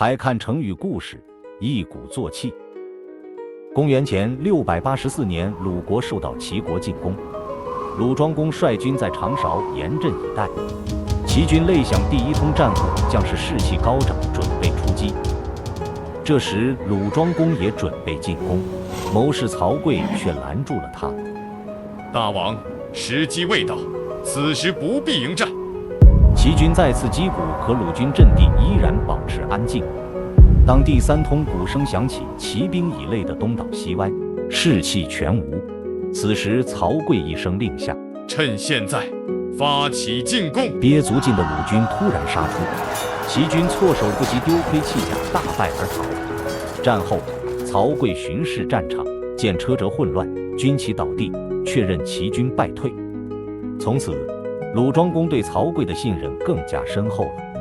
还看成语故事，一鼓作气。公元前684年，鲁国受到齐国进攻，鲁庄公率军在长勺严阵以待。齐军擂响第一通战鼓，将士士气高涨，准备出击。这时，鲁庄公也准备进攻，谋士曹刿却拦住了他。大王，时机未到，此时不必迎战。齐军再次击鼓，可鲁军阵地依然保持安静。当第三通鼓声响起，骑兵已累得东倒西歪，士气全无。此时，曹刿一声令下，趁现在发起进攻。憋足劲的鲁军突然杀出，齐军措手不及，丢盔弃甲，大败而逃。战后，曹刿巡视战场，见车辙混乱，军旗倒地，确认齐军败退。从此，鲁庄公对曹刿的信任更加深厚了。